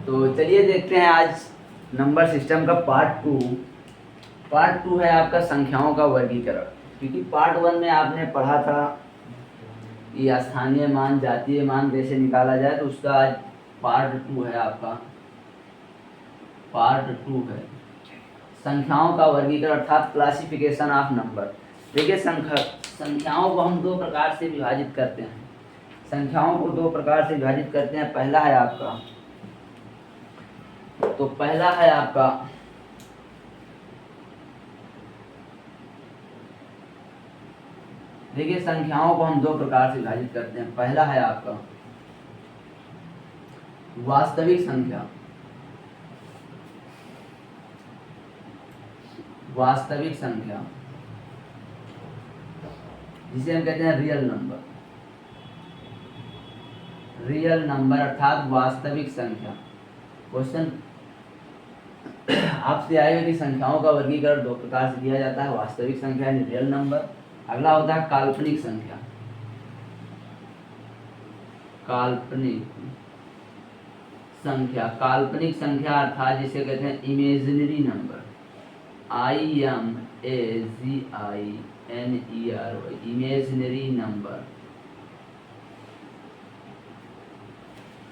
तो चलिए देखते हैं आज नंबर सिस्टम का पार्ट टू है आपका संख्याओं का वर्गीकरण। क्योंकि पार्ट वन में आपने पढ़ा था कि स्थानीय मान जातीय मान कैसे निकाला जाए, तो उसका आज पार्ट टू है आपका। पार्ट टू है संख्याओं का वर्गीकरण अर्थात क्लासिफिकेशन ऑफ नंबर। देखिए संख्याओं को हम दो प्रकार से विभाजित करते हैं। संख्याओं को दो प्रकार से विभाजित करते हैं। पहला है आपका देखिए संख्याओं को हम दो प्रकार से विभाजित करते हैं। पहला है आपका वास्तविक संख्या। वास्तविक संख्या जिसे हम कहते हैं रियल नंबर। रियल नंबर अर्थात वास्तविक संख्या। क्वेश्चन आपसे आएगा कि संख्याओं का वर्गीकरण दो प्रकार से किया जाता है, वास्तविक संख्या यानी रियल नंबर। अगला होता है काल्पनिक संख्या। काल्पनिक संख्या अर्थात जिसे कहते हैं imaginary number. IMAGINERY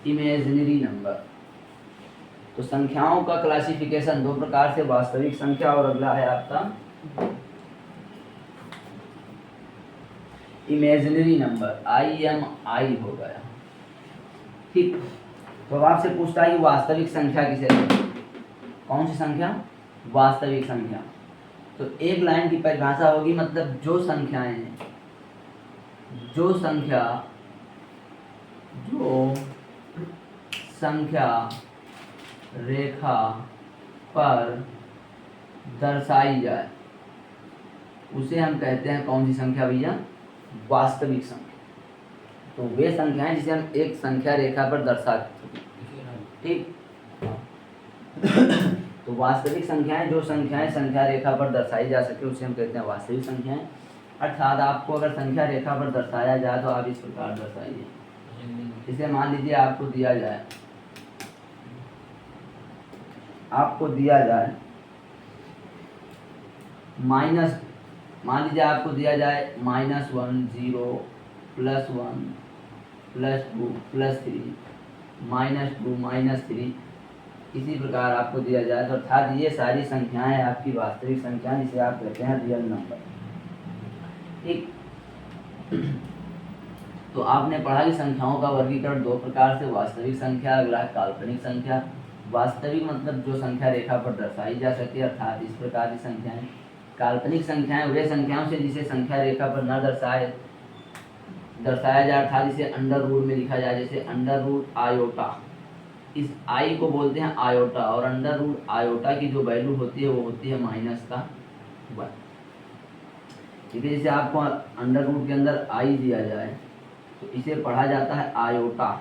imaginary number. तो संख्याओं का क्लासिफिकेशन दो प्रकार से, वास्तविक संख्या और अगला है आपका इमेजिनरी नंबर। IMI हो गया। ठीक, तो अब आपसे पूछता है कि वास्तविक संख्या किसे कहते हैं? कौन सी संख्या? वास्तविक संख्या। तो एक लाइन की परिभाषा होगी, मतलब जो संख्या रेखा पर दर्शाई जाए उसे हम कहते हैं कौन सी संख्या भैया? वास्तविक संख्या। तो वे संख्याएं जिसे हम एक संख्या रेखा पर दर्शाते हैं। ठीक, तो वास्तविक संख्याएं जो संख्याएं संख्या रेखा पर दर्शाई जा सके उसे हम कहते हैं वास्तविक संख्याएं। अर्थात आपको अगर संख्या रेखा पर दर्शाया जाए तो आप इस प्रकार दर्शाइए। इसे मान लीजिए आपको दिया जाए माइनस, मान लीजिए आपको दिया जाए -1 0 +1 +2 +3 -2 -3, इसी प्रकार आपको दिया जाए। तो अर्थात ये सारी संख्याएं आपकी वास्तविक संख्याएं जिसे आप कहते हैं रियल नंबर। ठीक, तो आपने पढ़ा कि संख्याओं का वर्गीकरण दो प्रकार से, वास्तविक संख्या अगला है काल्पनिक संख्या। वास्तविक मतलब जो संख्या रेखा पर दर्शाई जा सके, अर्थात इस प्रकार की संख्याएं। काल्पनिक संख्याएं वे संख्याओं से जिसे संख्या रेखा पर न दर्शाया जाए, अर्थात इसे अंडर रूट में लिखा जाए। जैसे अंडर रूट आयोटा, इस आई को बोलते हैं आयोटा, और अंडर रूट आयोटा की जो वैल्यू होती है वो होती है -1। ठीक है, जैसे आपको अंडर रूट के अंदर आई दिया जाए तो इसे पढ़ा जाता है आयोटा।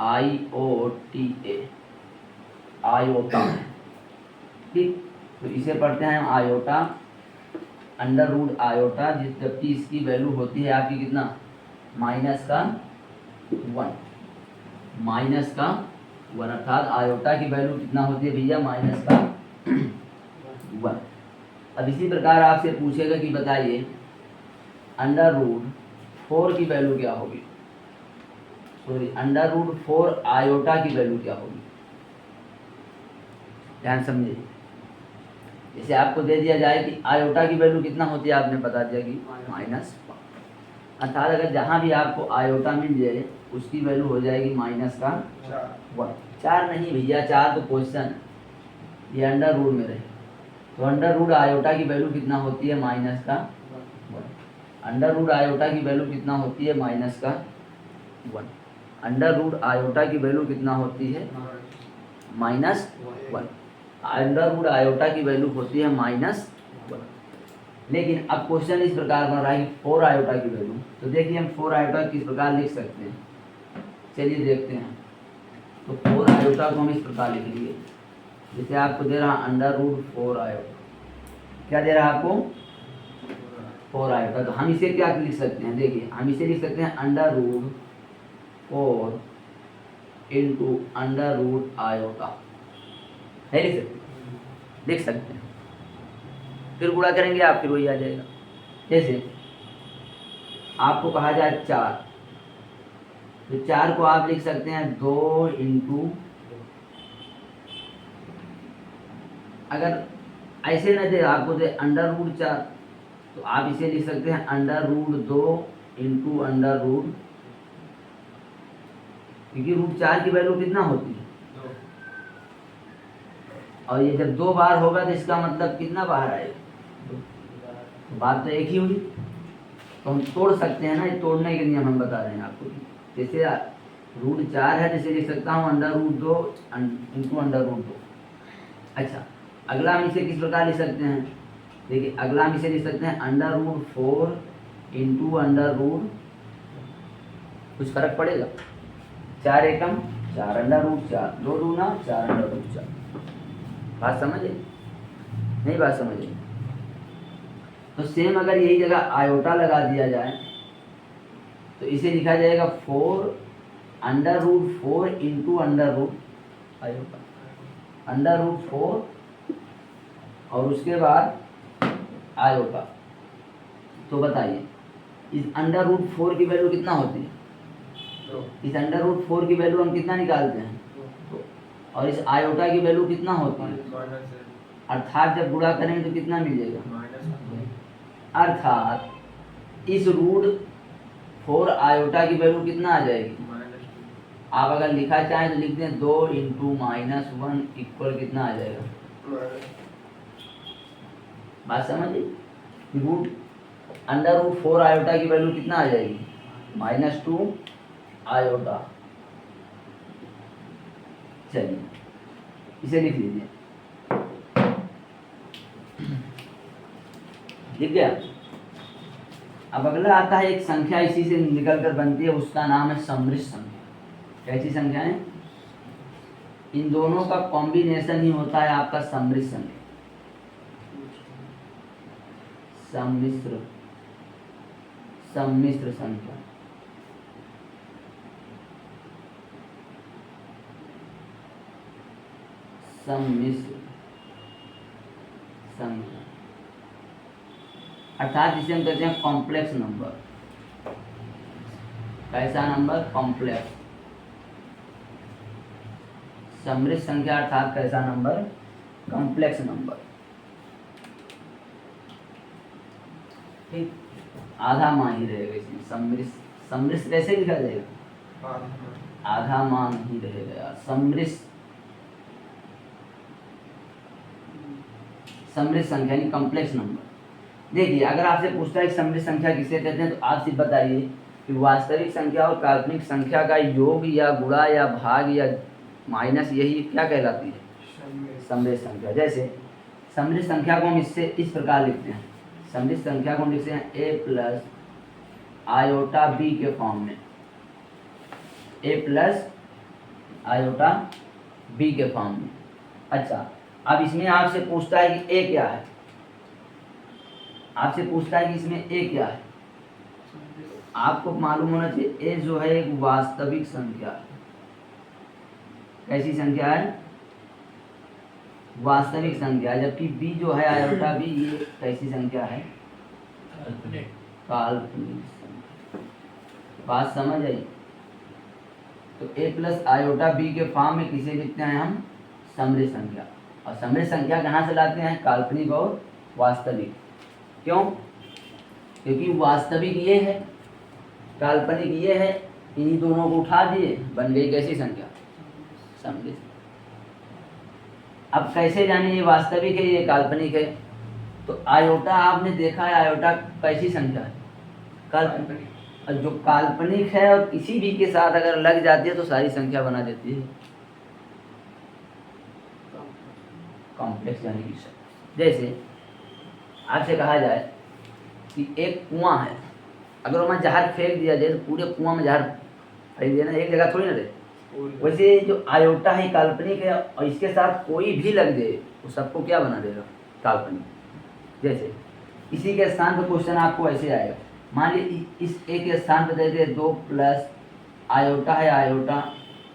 IOTA iota. ठीक, तो इसे पढ़ते हैं आयोटा, अंडर रूट आयोटा, जबकि इसकी वैल्यू होती है आपकी कितना? -1 अर्थात आयोटा की वैल्यू कितना होती है भैया? -1। अब इसी प्रकार आपसे पूछेगा कि बताइए अंडर रूट 4 की वैल्यू क्या होगी? अंडर रूट 4 आयोटा की वैल्यू क्या होगी? ध्यान समझिए। जैसे आपको दे दिया जाए कि आयोटा की वैल्यू कितना होती है, आपने बता दिया कि -1, अर्थात अगर जहाँ भी आपको आयोटा मिल जाए उसकी वैल्यू हो जाएगी -1। 4 नहीं भैया, 4 तो क्वेश्चन ये अंडर रूट में रहे। तो अंडर रूट आयोटा की वैल्यू कितना होती है? -1। अंडर रूट आयोटा की वैल्यू कितना होती है? -1। अंडर रूट आयोटा की वैल्यू कितना होती है? -1। अंडर रूट आयोटा की वैल्यू होती है -1। लेकिन अब क्वेश्चन इस प्रकार बन रहा है कि 4 आयोटा की वैल्यू। तो देखिए हम 4 आयोटा किस प्रकार लिख सकते हैं, चलिए देखते हैं। तो 4 आयोटा को हम इस प्रकार लिखेंगे, जैसे आपको दे रहा अंडर रूट 4 आयोटा। क्या दे रहा है आपको? 4 आयोटा। तो हम इसे क्या लिख सकते हैं? देखिए हम इसे लिख सकते हैं under root 4 into under root iota है, लिख सकते लिख सकते हैं। फिर गुणा करेंगे आप, फिर वही आ जाएगा। जैसे आपको कहा जाए 4, तो 4 को आप लिख सकते हैं 2 इंटू, अगर ऐसे न दे आपको दे अंडर रूट 4, तो आप इसे लिख सकते हैं under root 2 into under root, क्योंकि रूट 4 की वैल्यू कितना होती है, और ये जब 2 बार होगा तो इसका मतलब कितना बाहर आएगा, तो बात तो एक ही हुई। तो हम तोड़ सकते हैं ना, ये तोड़ने के नियम हम बता रहे हैं आपको। जैसे रूट 4 है, जैसे लिख सकता हूँ under root 2 into under root 2। अच्छा, अगला हम इसे किस प्रकार लिख सकते हैं, देखिए अगला हम इसे लिख सकते हैं under root 4 into under root, कुछ फर्क पड़ेगा, 4 एकम 4 अंडर रूट 4, 2 दूना 4 अंडर रूट 4। बात समझे नहीं, बात समझे। तो सेम अगर यही जगह आयोटा लगा दिया जाए तो इसे लिखा जाएगा 4 under root 4 into under root iota, under root 4 और उसके बाद आयोटा। तो बताइए इस अंडर रूट 4 की वैल्यू कितना होती है, इस अंडर रूट 4 की वैल्यू हम कितना निकालते हैं, और इस आयोटा की वैल्यू कितना होती है, अर्थात जब गुणा करेंगे तो कितना मिलेगा, अर्थात इस रूट 4 आयोटा की वैल्यू कितना आ जाएगी, आप अगर लिखा चाहें तो लिख दें 2 इंटू -1 इक्वल कितना आ जाएगा। बात समझिए, रूट अंडर रूट 4 आयोटा की वैल्यू कितना आ जाएगी, -2 आयोटा। चलिए इसे लिख लीजिए, लिख गया। अब अगला आता है एक संख्या इसी से निकलकर बनती है, उसका नाम है सम्मिश्र संख्या। कैसी संख्या है, इन दोनों का कॉम्बिनेशन ही होता है आपका सम्मिश्र संख्या, सम्मिश्र सम्मिश्र संख्या। सम्मिश्र संख्या अर्थात जिसे हम कहते हैं कॉम्प्लेक्स नंबर। कैसा नंबर, कॉम्प्लेक्स। सम्मिश्र संख्या अर्थात कैसा नंबर, कॉम्प्लेक्स नंबर। ठीक, आधा मान ही रहेगा इसमें, सम्मिश्र। सम्मिश्र कैसे लिखा जाएगा, आधा मान ही रहेगा। सम्मिश्र सम्मिश्र संख्या यानी कॉम्प्लेक्स नंबर। देखिए अगर आपसे पूछता है कि सम्मिश्र संख्या किसे कहते हैं, तो आप सिर्फ बताइए कि वास्तविक संख्या और काल्पनिक संख्या का योग या गुणा या भाग या माइनस, यही क्या कहलाती है, सम्मिश्र संख्या। जैसे सम्मिश्र संख्या को हम इससे इस प्रकार लिखते हैं, सम्मिश्र संख्या को हम लिखते हैं a प्लस आयोटा b के फॉर्म में, a प्लस आयोटा b के फॉर्म में। अच्छा, अब इसमें आपसे पूछता है कि a क्या है, आपसे पूछता है कि इसमें a क्या है। आपको मालूम होना चाहिए a जो है एक वास्तविक संख्या है। कैसी संख्या है, वास्तविक संख्या। जबकि b जो है आयोटा b, ये कैसी संख्या है, काल्पनिक संख्या। बात समझ आई। तो a प्लस आयोटा b के फॉर्म में किसे लिखते हैं हम, सम्मिश्र संख्या। और सम्मिश्र संख्या कहाँ से लाते हैं, काल्पनिक और वास्तविक। क्यों, क्योंकि वास्तविक ये है, काल्पनिक ये है, इन्हीं दोनों को उठा दिए, बन गई कैसी संख्या, सम्मिश्र। अब कैसे जाने ये वास्तविक है ये काल्पनिक है, तो आयोटा आपने देखा है, आयोटा कैसी संख्या है, काल्पनिक। और जो काल्पनिक है और किसी भी के साथ अगर लग जाती है तो सारी संख्या बना देती है कॉम्प्लेक्स यानी कि। जैसे आपसे कहा जाए कि एक कुआं है, अगर वहाँ जहर फेंक दिया जाए तो पूरे कुआं में जहर फेंक देना, एक जगह थोड़ी ना रहे। वैसे जो आयोटा है काल्पनिक है, और इसके साथ कोई भी लग जाए वो सबको क्या बना देगा, काल्पनिक। जैसे इसी के स्थान पर क्वेश्चन आपको ऐसे आएगा, मान लीजिए इस एक के स्थान पर दे दे 2 प्लस आयोटा है आयोटा,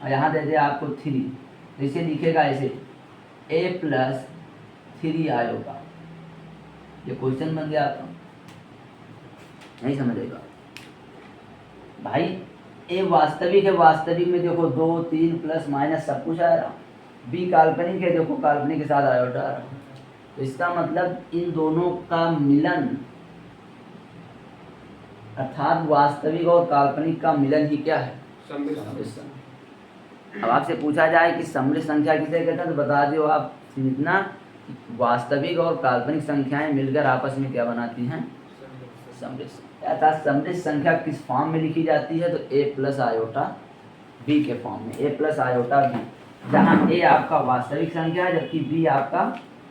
और यहाँ दे दिया आपको 3, तो इसे लिखेगा ऐसे a+3 आयोटा। ये क्वेश्चन बन गया आपका, नहीं समझेगा भाई। ए वास्तविक है, वास्तविक में देखो 2 3 प्लस माइनस सब कुछ आ रहा। बी काल्पनिक है, देखो काल्पनिक के साथ आयोटा आ रहा। तो इसका मतलब इन दोनों का मिलन, अर्थात वास्तविक और काल्पनिक का मिलन ही क्या है, समृद्ध संख्या। अब आपसे पूछा जाए कि समृद्ध संख्या किसे कहते हैं, तो बता दो आप इतना, वास्तविक और काल्पनिक संख्याएं मिलकर आपस में क्या बनाती हैं, समृद्ध संख्या। अर्थात समृद्ध संख्या किस फॉर्म में लिखी जाती है, तो a+ आयोटा b के फॉर्म में, a+ आयोटा b, जहाँ a आपका वास्तविक संख्या है जबकि b आपका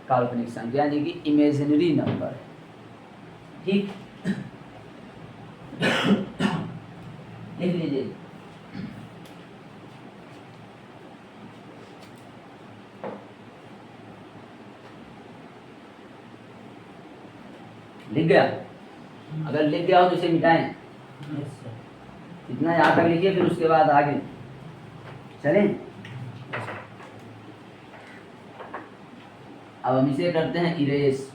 काल्पनिक संख्या यानी कि इमेजिनरी नंबर है। ठीक, लिख लीजिए। लिख गया? अगर लिख गया हो तो इसे मिटाएं। इतना यहाँ तक लिखिए, फिर उसके बाद आगे चलें। अब हम इसे करते हैं इरेज।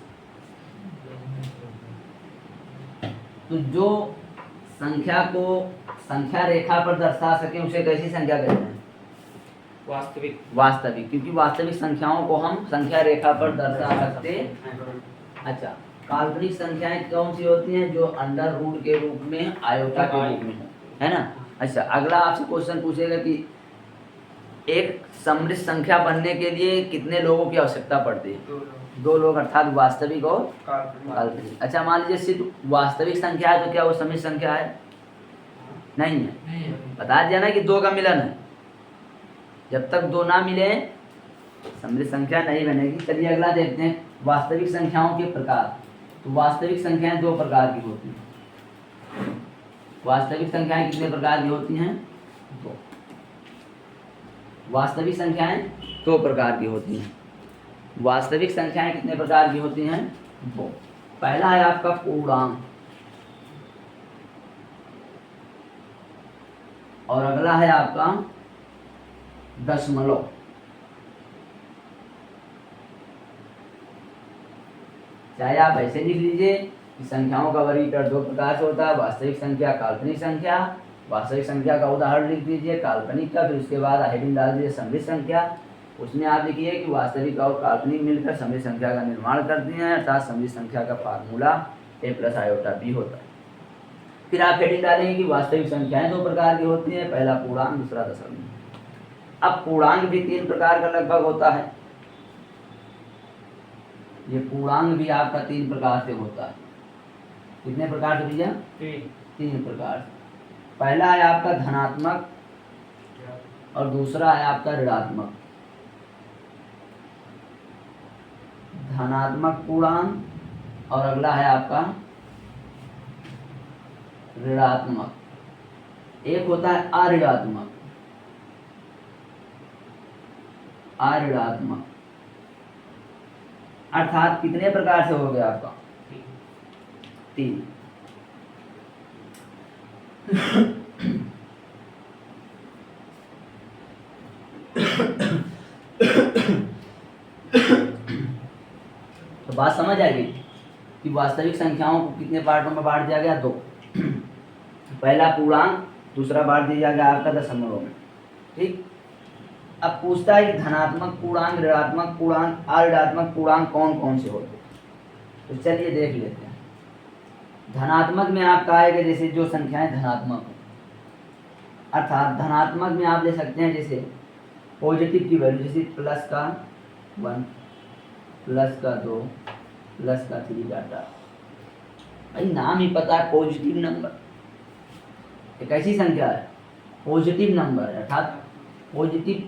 तो जो संख्या को संख्या रेखा पर दर्शा सके उसे कैसी संख्या कहते हैं, वास्तविक। वास्तविक, क्योंकि वास्तविक संख्याओं को हम संख्या रेखा पर दर्शा सकते हैं। अच्छा, काल्पनिक संख्याएं कौन सी होती हैं, जो अंडर रूट के रूप में, आयोटा के रूप में है ना। अच्छा, अगला आपसे क्वेश्चन पूछेगा कि एक समृद्ध संख्या बनने के लिए कितने लोगों की आवश्यकता पड़ती है, 2 लोग, अर्थात वास्तविक और काल्पनिक। अच्छा, मान लीजिए सिर्फ वास्तविक संख्या है तो क्या वो समृद्ध संख्या है, नहीं है। बता दिया ना कि 2 का मिलन है, जब तक 2 ना मिले समृद्ध संख्या नहीं बनेगी। चलिए अगला देखते हैं, वास्तविक संख्याओं के प्रकार। तो वास्तविक संख्याएं 2 प्रकार की होती हैं। वास्तविक संख्याएं कितने प्रकार की होती हैं, 2। वास्तविक संख्याएं 2 प्रकार की होती हैं। वास्तविक संख्याएं कितने प्रकार की होती हैं, 2। पहला है आपका पूर्णांक, और अगला है आपका दशमलव। चाहे आप ऐसे लिख लीजिए कि संख्याओं का वर्गीकरण 2 प्रकार से होता है, वास्तविक संख्या, काल्पनिक संख्या। वास्तविक संख्या का उदाहरण लिख दीजिए, काल्पनिक का, फिर उसके बाद हेडिंग डाल दीजिए समृद्ध संख्या। उसमें आप लिखिए कि वास्तविक और काल्पनिक मिलकर समृद्ध संख्या का निर्माण करती हैं, अर्थात समृद्ध संख्या का फार्मूला a+ आयोटा b होता है। फिर आप हेडिंग डालेंगे कि वास्तविक संख्याएं 2 प्रकार की होती हैं, पहला पूर्णांक, दूसरा दशमलव। अब पूर्णांक भी 3 प्रकार का लगभग होता है। ये पूर्णांक भी आपका 3 प्रकार से होता है। कितने प्रकार से भैया, 3 प्रकार से। पहला है आपका धनात्मक, और दूसरा है आपका ऋणात्मक। धनात्मक पूर्णांक, और अगला है आपका ऋणात्मक। एक होता है अऋणात्मक, अऋणात्मक अर्थात कितने प्रकार से हो गया आपका, 3। तो बात समझ आएगी कि वास्तविक संख्याओं को कितने पार्टों में बांट दिया गया, 2। पहला पूर्णांक, दूसरा बांट दिया गया आपका दशमलव में। ठीक, अब पूछता है कि धनात्मक पूर्णांक, ऋणात्मक पूर्णांक, अऋणात्मक पूर्णांक कौन कौन से होते हैं। तो चलिए देख लेते हैं। धनात्मक में आपका आएगा जैसे जो संख्याएं धनात्मक हो, अर्थात धनात्मक में आप ले सकते हैं जैसे पॉजिटिव की वैल्यू, जैसे प्लस का 1, प्लस का 2, प्लस का 3 डाटा। भाई नाम ही पता है, पॉजिटिव नंबर एक ऐसी संख्या है, पॉजिटिव नंबर है, अर्थात पॉजिटिव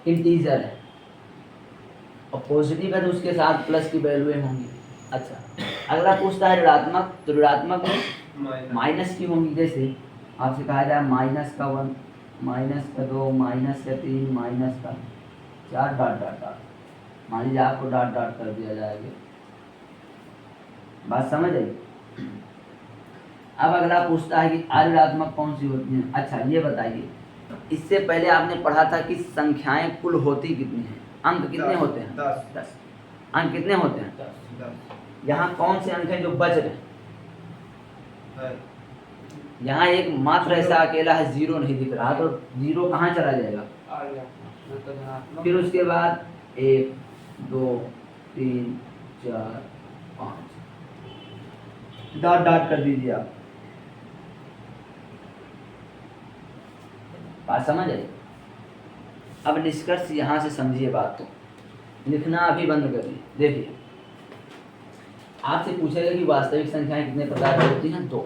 इंटीजर है, और पॉजिटिव है तो उसके साथ प्लस की वैल्यू होंगी। अच्छा, अगला पूछता है ऋणात्मक, तो ऋणात्मक में माइनस की होंगी। जैसे आपसे कहा जाए माइनस का 1, माइनस का 2, माइनस का 3, माइनस का 4, डॉट डॉट डॉट। मान लीजिए आपको डॉट डॉट कर दिया जाएगा। बात समझ आई। अब अगला पूछता है कि आर्यात्मक कौन सी होती हैं। अच्छा ये बताइए, इससे पहले आपने पढ़ा था कि संख्याएं कुल होती कितनी हैं, अंक कितने होते हैं? 10। अंक कितने होते हैं? 10। यहाँ कौन से अंक हैं जो बच रहे हैं? यहाँ एक मात्र ऐसा अकेला है, 0 नहीं दिख रहा, तो 0 कहाँ चला जाएगा? फिर उसके बाद 1 2 3 4 5 डॉट डॉट कर दीजिए आप। बात समझ आई? अब निष्कर्ष यहाँ से समझिए बात को, लिखना अभी बंद करिए। देखिए आपसे पूछेगा कि वास्तविक संख्याएं कितने प्रकार की होती हैं? 2।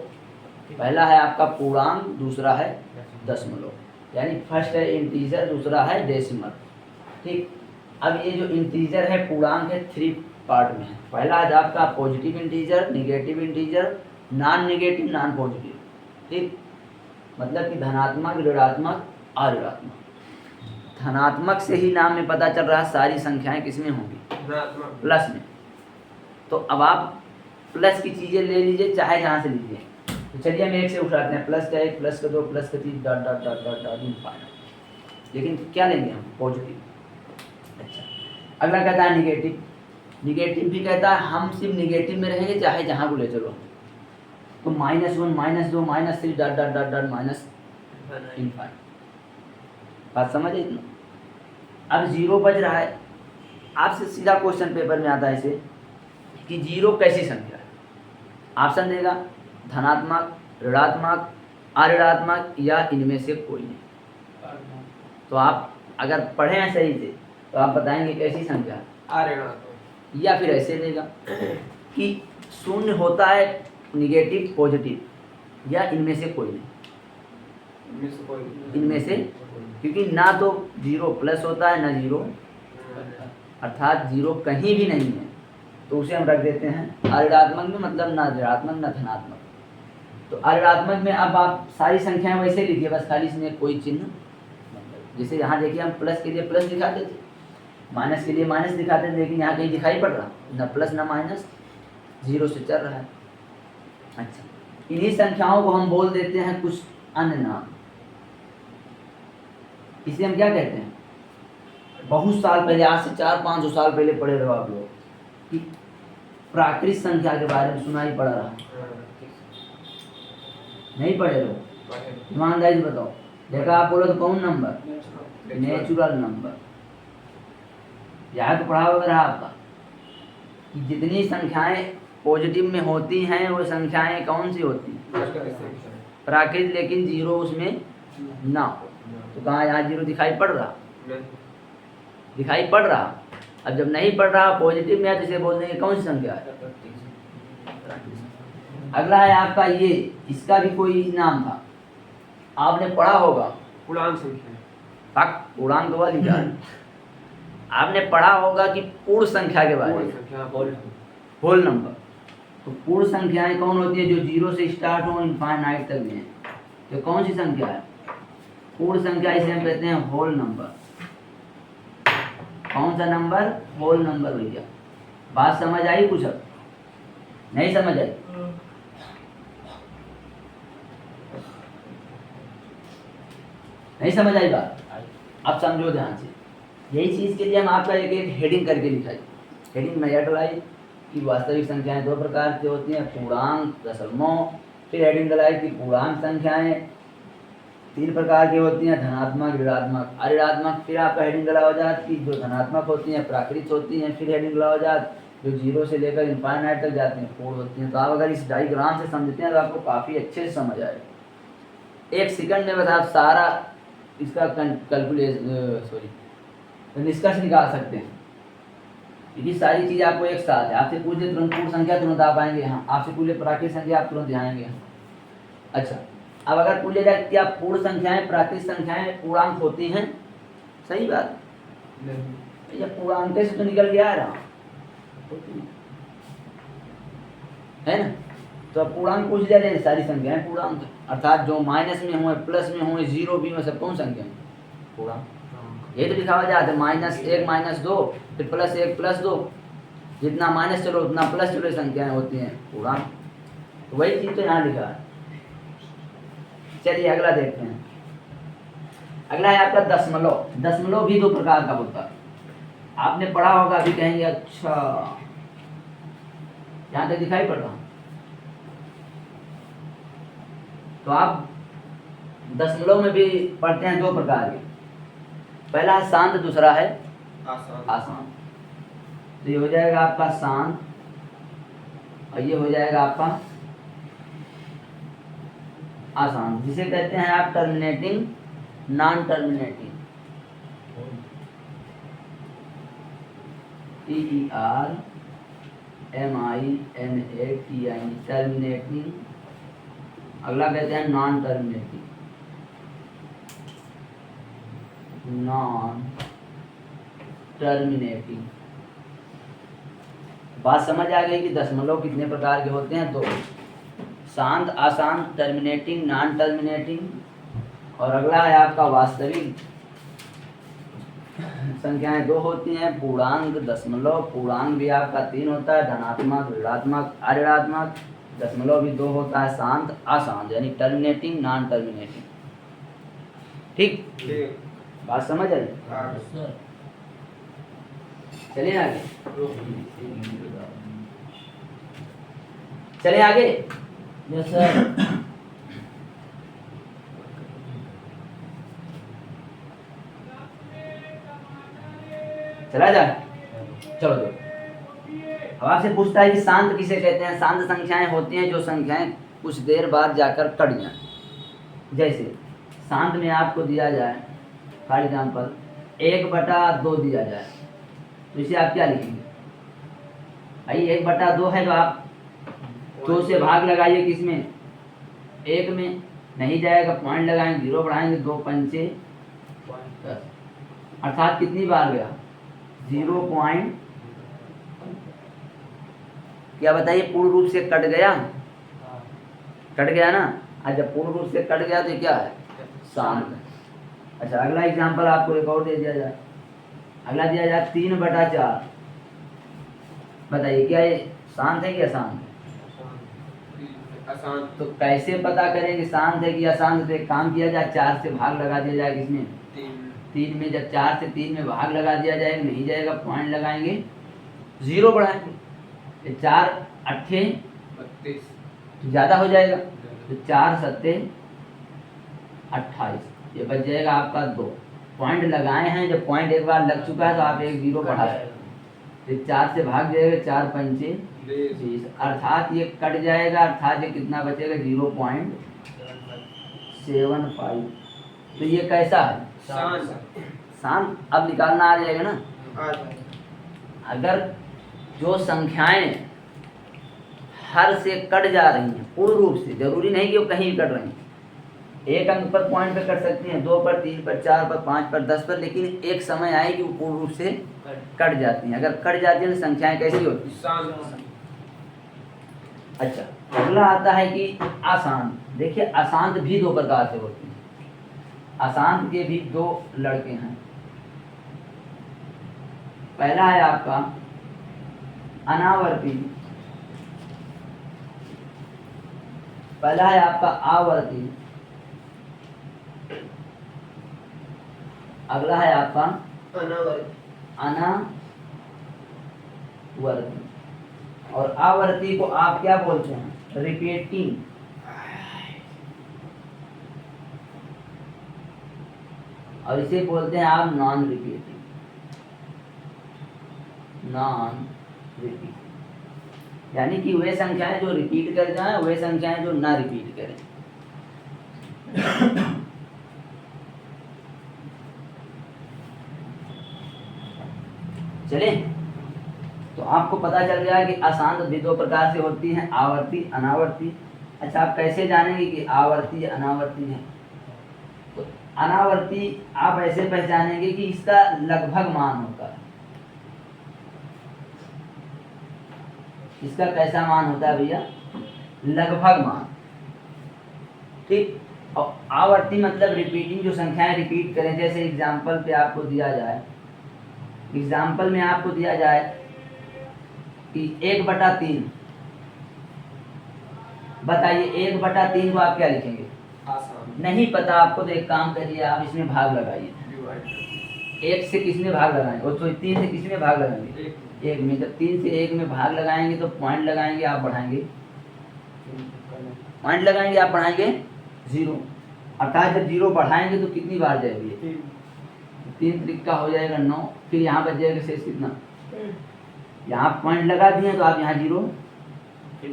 पहला है आपका पूर्णांक, दूसरा है दशमलव, यानी फर्स्ट है इंटीजर, दूसरा है डेसिमल। ठीक, अब ये जो इंटीजर है पूर्णांक है 3 पार्ट में है। पहला है आपका positive integer, negative integer, non negative, non positive. ठीक, मतलब कि धनात्मक, ऋणात्मक, अऋणात्मक। धनात्मक से ही नाम में पता चल रहा है सारी संख्याएं किसमें होंगी? प्लस में। तो अब आप प्लस की चीज़ें ले लीजिए, चाहे जहाँ से लीजिए। तो चलिए हम एक से उठाते हैं, प्लस का 1, प्लस का 2, प्लस का 3, dot dot dot dot dot infinite. लेकिन क्या लेंगे हम? पॉजिटिव। अच्छा, अगला कहता है निगेटिव। निगेटिव भी कहता है हम सिर्फ निगेटिव में रहेंगे, चाहे जहाँ को ले चलो। तो -1, -2, -3 dot dot dot dot minus infinite. बात समझ इतना? अब 0 बज रहा है, आपसे सीधा क्वेश्चन पेपर में आता है इसे कि 0 कैसी संख्या है? ऑप्शन देगा धनात्मक, ऋणात्मक, अऋणात्मक या इनमें से कोई नहीं। तो आप अगर पढ़े हैं सही से तो आप बताएंगे कैसी संख्या है? अऋणात्मक। या फिर ऐसे देगा कि 0 होता है निगेटिव, पॉजिटिव या इनमें से कोई नहीं। इनमें से, क्योंकि ना तो 0 प्लस होता है ना 0, अर्थात 0 कहीं भी नहीं है, तो उसे हम रख देते हैं अऋणात्मक में, मतलब ना ऋणात्मक ना धनात्मक। तो अऋणात्मक में अब आप सारी संख्याएं वैसे लिखिए, बस खाली इसमें कोई चिन्ह। जैसे यहाँ देखिए हम प्लस के लिए प्लस दिखाते थे, माइनस के लिए माइनस दिखाते थे, लेकिन यहाँ कहीं दिखाई पड़ रहा ना प्लस ना माइनस, 0 से चल रहा है। अच्छा, इन्हीं संख्याओं को हम बोल देते हैं कुछ अन्य नाम। इसे हम क्या कहते हैं? बहुत साल पहले, आज से 400-500 साल पहले पढ़े रहो आप लोग कि प्राकृत संख्या के बारे में सुना ही पड़ा रहा, नहीं पढ़े रहो? ईमानदारी से बताओ, देखा आप बोलो तो कौन नंबर? Natural number. यहाँ तो पढ़ा वगैरह आपका कि जितनी संख्याएं पॉजिटिव में होती हैं वो संख्याएं कौन सी होती हैं? प्राकृत, लेकिन 0 उसमें ना हो। तो कहाँ यहाँ 0 दिखाई पड़ रहा? दिखाई पड़ रहा। अब जब नहीं पड़ रहा, पॉजिटिव में है, तो इसे बोल देंगे कौन सी संख्या है? अगला है आपका ये, इसका भी कोई नाम था, आपने पढ़ा होगा, पूर्णांक संख्या। पूर्णांक वाली जान आपने पढ़ा होगा कि पूर्ण संख्या के बारे में, होल नंबर। तो पूर्ण संख्याएं कौन होती है? जो 0 से स्टार्ट हो, इनफाइनाइट तक में। तो कौन सी संख्या है? पूर्ण संख्या, इसे हम कहते हैं होल नंबर। कौन सा नंबर? होल नंबर भैया। बात समझ आई? कुछ अब नहीं समझ आई? नहीं समझ आई बात? अब समझो ध्यान से। यही चीज के लिए हम आपका एक एक हेडिंग करके लिखाई। हेडिंग में यह डलाई कि वास्तविक संख्याएं 2 प्रकार की होती हैं, पूर्णांक, दशमलव। फिर हेडिंग डलाई कि पूर्णांक संख्याएं 3 प्रकार की होती हैं, धनात्मक, ऋणात्मक, अऋणात्मक। फिर आपका हेडिंग डला हो जाती कि जो धनात्मक होती हैं प्राकृत होती हैं। फिर हेडिंग डला हो जाती जो 0 से लेकर इनफाइनाइट तक जाती हैं, पूर्ण होती हैं। तो आप अगर इस डायग्राम से समझते हैं तो आपको काफ़ी अच्छे से समझ आएगा। 1 सेकंड में बस आप सारा इसका निष्कर्ष निकाल सकते हैं, क्योंकि सारी चीज़ आपको एक साथ है। आपसे पूछे तुरंत पूर्ण संख्या, तुरंत आप आएंगे यहाँ। आपसे पूछे प्राकृत संख्या, आप तुरंत आएंगे यहाँ। अच्छा, अब अगर पूछा जाए क्या पूर्ण संख्याएं, प्राकृत संख्याएं पूर्णांक होती हैं? सही बात नहीं, ये पूर्णांक से तो निकल गया है ना। तो अब पूर्णांक पूछ लिया जाए, सारी संख्याएं पूर्णांक, अर्थात जो माइनस में हुए, प्लस में हुए, 0 भी में, सब कौन संख्या है? पूर्णांक। ये तो लिखा हुआ जाता है -1 -2 फिर +1 +2, जितना माइनस चलो उतना प्लस चलो संख्याएं होती हैं पूर्णांक। तो वही चीज़ तो यहाँ लिखा है। चलिए अगला देखते हैं। अगला है आपका दशमलव। दशमलव भी दो प्रकार का होता है, आपने पढ़ा होगा, अभी कहेंगे अच्छा यहाँ तक दिखाई पड़ रहा। तो आप दशमलव में भी पढ़ते हैं दो प्रकार के, पहला है शांत, दूसरा है आसान। आसान। तो ये हो जाएगा आपका शांत और ये हो जाएगा आपका आसान, जिसे कहते हैं आप terminating, non terminating, TERMINATING, terminating. अगला कहते हैं नॉन टर्मिनेटिंग, नॉन टर्मिनेटिंग। बात समझ आ गई कि दशमलव कितने प्रकार के होते हैं? दो, शांत, आसान, टर्मिनेटिंग, नॉन टर्मिनेटिंग। और अगला है आपका वास्तविक। संख्याएं दो होती हैं, पूर्णांक, दशमलव। पूर्णांक भी आपका 3 होता है, धनात्मक, ऋणात्मक, अऋणात्मक। दशमलव भी 2 होता है, शांत, आसान, यानी टर्मिनेटिंग, नॉन टर्मिनेटिंग। ठीक, ठीक। बात समझ आई? आगे। चलिए आगे, चलिए आगे। Yes sir. चला जाए, चलो दो। अब आपसे पूछता है कि शांत किसे कहते हैं? शांत संख्याएं होती हैं जो संख्याएं कुछ देर बाद जाकर कट जाएं। जैसे शांत में आपको दिया जाए फॉर एग्जाम्पल 1/2 दिया जाए, तो इसे आप क्या लिखेंगे? भाई 1/2 है तो आप 2 से भाग लगाइए, किसमें? 1 में। नहीं जाएगा, पॉइंट लगाएंगे, 0 बढ़ाएंगे, 2 पंचे 10, अर्थात कितनी बार गया? 0 क्या बताइए, पूर्ण रूप से कट गया? कट गया ना। आज जब पूर्ण रूप से कट गया तो क्या है? शांत है। अच्छा, अगला एग्जांपल आपको एक और दे दिया जाए। अगला दिया जाए 3/4। बताइए क्या ये शांत है कि अशांत है? आसान। तो कैसे पता करेंगे शांत है कि अशांत? तो एक काम किया जाए, 4 से भाग लगा दिया जाए, किसमें? 3 में। जब 4 से 3 में भाग लगा दिया जाएगा, नहीं जाएगा, पॉइंट लगाएंगे, 0 बढ़ाएंगे, 4 अट्ठे 32। ज़्यादा हो जाएगा, तो 4 सत्ते 28, ये बच जाएगा आपका 2। पॉइंट लगाए हैं, जब पॉइंट एक बार लग चुका है तो आप एक 0 बढ़ा सकते हैं, तो 4 से भाग जाएगा, 4 पंचे 20, अर्थात ये कट जाएगा, अर्थात ये कितना बचेगा? 0.75। तो ये कैसा है? शांत। अब निकालना आ जाएगा ना। अगर जो संख्याएं हर से कट जा रही हैं पूर्ण रूप से, जरूरी नहीं कि वो कहीं भी कट रही हैं, 1 अंक पर पॉइंट पे कट सकती हैं, 2 पर, 3 पर, 4 पर, 5 पर, 10 पर, लेकिन एक समय आएगी वो पूर्ण रूप से कट जाती हैं। अगर कट जाती हैं तो संख्याएं कैसी होती हैं? अच्छा, अगला आता है कि आसान। देखिए अशांत भी 2 प्रकार से होती हैं। अशांत के भी 2 लड़के हैं। पहला है आपका अनावर्ती, पहला है आपका आवर्ती, अगला है आपका अनावर्ती। और आवर्ती को आप क्या बोलते हैं? रिपीटिंग। और इसे बोलते हैं आप नॉन रिपीटिंग, नॉन रिपीटिंग, यानी कि वे संख्याएं जो रिपीट कर जाएं, वे संख्याएं जो ना रिपीट करें। चलिए, तो आपको पता चल गया कि अशांत भी 2 प्रकार से होती हैं, आवर्ती, अनावर्ती। अच्छा, आप कैसे जानेंगे कि आवर्ती अनावर्ती है? तो अनावर्ती आप ऐसे पहचानेंगे कि इसका लगभग मान होता है। इसका कैसा मान होता है भैया? लगभग मान। ठीक। और आवर्ती मतलब रिपीटिंग, जो संख्याएं रिपीट करें। जैसे एग्जाम्पल पे आपको दिया जाए, एग्जाम्पल में आपको दिया जाए कि 1/3। बताइए 1/3 को आप क्या लिखेंगे? आसान नहीं पता आपको तो एक काम करिए, आप इसमें भाग लगाइए। डिवाइड एक से किसमें भाग लगाएंगे, और तो 3 से किसमें भाग लगाएंगे, एक एक में। जब 3 से 1 में भाग लगाएंगे तो पॉइंट लगाएंगे, आप बढ़ाएंगे, पॉइंट लगाएंगे आप बढ़ाएंगे 0। अर्थात जब 0 बढ़ाएंगे तो कितनी बार जाएगी, 3 त्रिक का हो जाएगा 9। फिर यहाँ बच जाएगा शेष कितना, यहाँ पॉइंट लगा दिए तो आप यहाँ 0